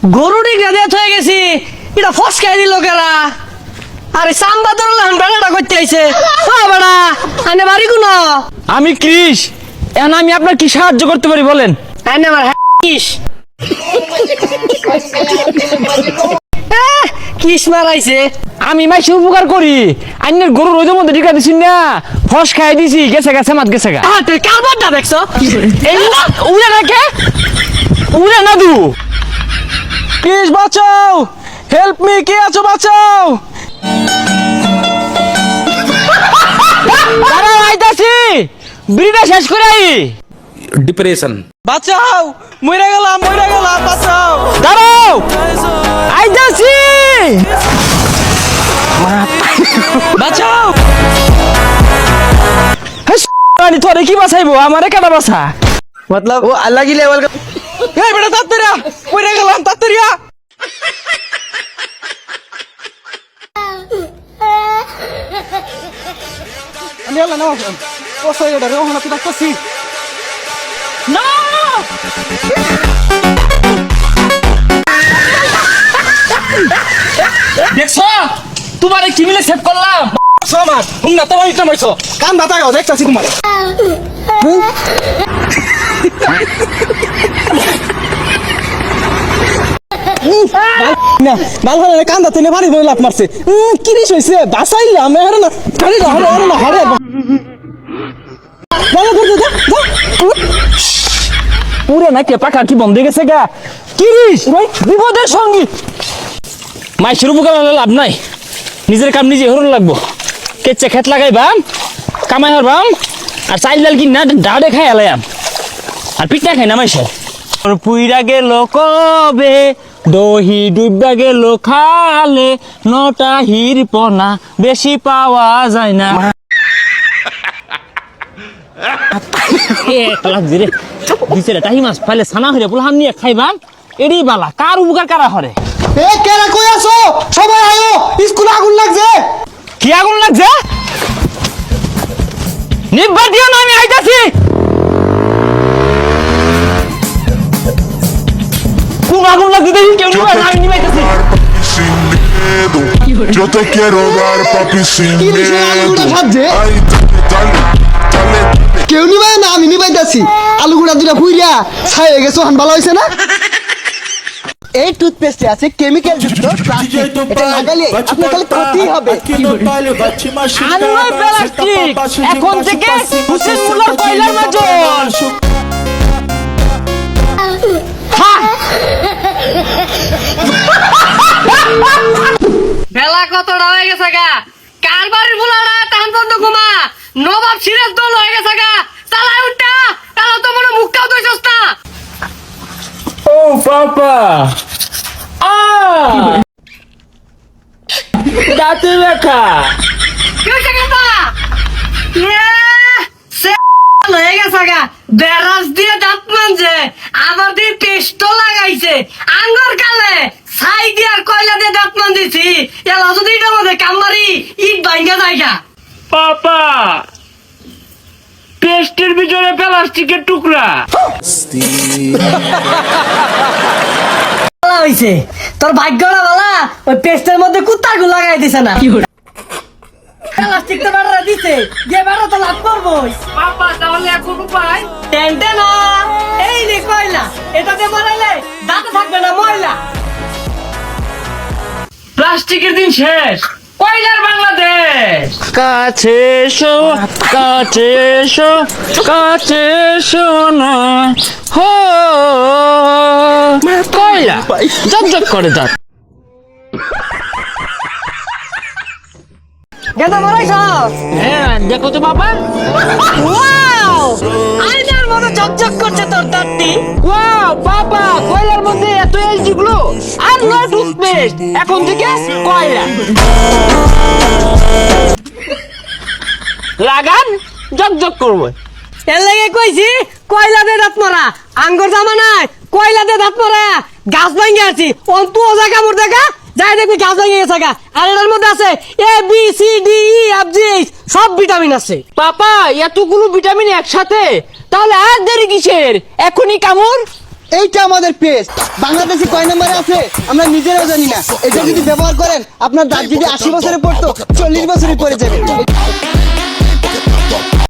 গরুটি গ্রেডেট হয়ে গেছি, এটা ফসকাই দিল কেরা? আরে সাম্বা তোর লান বেড়াটা করতে আইছে। হ্যাঁ বেড়া, আনে বাড়ি কোন? আমি কৃষ। এখন আমি আপনার কি সাহায্য করতে পারি বলেন? আনে আমার কিস কিস মারাইছে। আমি মাইসে উপকার করি, আইনের গরু রোদের মধ্যে ঢিকা দিছি না, ফস খাই দিছি, গেছে গেছে মাত গেছে গা। তুই কারবারটা দেখছ? উড়ে না কে? উড়ে না দু। কৃষ বাঁচাও, হেল্প মি, কে আছো বাঁচাও। দাঁড়াও আইতাছি, বিড়িটা শেষ করে আই। ডিপ্রেশন। বাঁচাও, মইরা গেলাম বাঁচাও। দাঁড়াও আইতাছি, বাঁচাও। হাসি তোরে কি বাঁচাইবো, আমারে কেডা বাঁচা? मतलब वो अलग ही लेवल का। এই বেটা তাড়াতাড়ি আ, মইরা গেলাম তাড়াতাড়ি আ। আমি আল্লাহ না ও সাইডা রে ওখানে তুই ডাকতাছি না। দেখছো তোমারে কি মিলে সেভ করলাম? সমাজ হুঙ্গা তো ইটা মাইছো কান বাতাও দেখতাছি তোমারে। না ভালো ভালো কান্দা তুই ভারী বই লাত মারছে। কি রিস হইছে বাসাইলাম আরে না আরে না আরে না আরে ভালো করে দে পুরো নাকি পাকা কি বন্ধ হয়ে গেছে গা। কি রিস ভাই বিপদের সঙ্গী মাইসের উপকার লাভ নাই, নিজের কাম নিজে হরুন লাগবো। কেচে খেত লাগাইবাম, কামাই হরবাম, আর চাইল ডাল কিনা ডাড়ে খাই আলাইম, আর পিঠা খাই না মাইসে। পুইরা গেল কবে, দহি ডুববা গেল খালে, নটা হিরপনা বেশি পাওয়া যায় না। টাহি মাছ পাইলে ছানা হইরে পোলাহান নিয়ে খাইবাম, এডি বালা। কার উপকার কারা হরে? এ কেরা কই আছো? সবাই আয়ো, স্কুলে আগুন লাগছে। কি আগুন লাগছে? নিব্বার দিও না, আমি আইতাছি। কোন আগুন লাগছে দেখি, কেউ নিবা না, আমি নিবাইতাছি। Sin miedo, yo te quiero dar, papi, sin ¿Quién hizo aluguটা miedo. ভাবছে? Ay, dale, dale, dale. কেউ নিবাই না, আমি নিবাইতাছি। আলুগুড়া দুটা ফুইরা ছাই হয়ে গেছে, হান ভালো হইছে না? এই টুথপেস্টে আছে কেমিক্যাল যুক্ত প্লাস্টিক, এটা লাগালে আপনার খালি ক্ষতি হবে। আনলয় প্লাস্টিক, এখন থেকে হুসেন মুল্লার কয়লার মাজন। বেলা কতটা হয়ে গেছে গা? কার বাড়ির বুলাটা টান বন্ধ ঘুমা, নবাব সিরাজ দল হয়ে গেছে গা। চালায় উঠটা, তাহলে তো মনে মুখটাও দইছস না। ও পাপা দাঁতে ব্যথা। কি হইছে গা? হয়ে গেছে গা, বেরাস দিয়ে দাঁত মানছে, আবার দিয়ে পেস্ট লাগাইছে। আঙ্গর কালে ছাই দিয়ে আর কয়লা দিয়ে দাঁত মান দিছি, এলা যদি এটা মধ্যে কামবারি ইট ভাঙ্গা যায়গা। পাপা পেস্টের ভিতরে প্লাস্টিকের টুকরা। ভালো হইছে, তোর ভাগ্যটা ভালা, ওই পেস্টের মধ্যে কুত্তাগু লাগাই দিছে না। প্লাস্টিক তো বেড়া দিছে, দিয়ে বেড়া তো লাভ করবোই। পাপা তাহলে এখন উপায়? টেনটে না, এই রে কয়লা, এটাতে বানাইলে দাঁতে থাকবে না ময়লা। প্লাস্টিকের দিন শেষ, কয়লার বাংলাদেশ। কাছে এসো, কাছে এসো, কাছে এসো না, হো কয়লা ঝকঝক করে দাঁত। গেন্দা মারাইছ? হ্যাঁ দেখো তো বাবা, ওয়াও, আয়নার মতো ঝকঝক করছে তোর দাঁতটি। ওয়াও বাবা, কয়লার মধ্যে এত এলজি গুলো, আর নো টুথপেস্ট, এখন থেকে কয়লা লাগান, ঝকঝক করবো। এর লাগে কইছি কয়লা দিয়ে দাঁত মারা, আঙ্গুর জামানায় কয়লা দিয়ে দাঁত মারা গাছ ভাঙ্গে আছি। অন্তু ও জায়গা মোর দেখা যাই দেখবি গাছ ভেঙে গেছে গা। আর এটার মধ্যে আছে A B C D E F G H, সব ভিটামিন আছে। পাপা এতগুলো ভিটামিন একসাথে, তাহলে আর দেরি কিসের, এখনই কামড়। এইটা আমাদের পেস্ট বাংলাদেশে কয় নম্বরে আছে আমরা নিজেরাও জানি না। এটা যদি ব্যবহার করেন আপনার দাঁত যদি 80 বছরে পড়তো 40 বছরে পড়ে যাবে।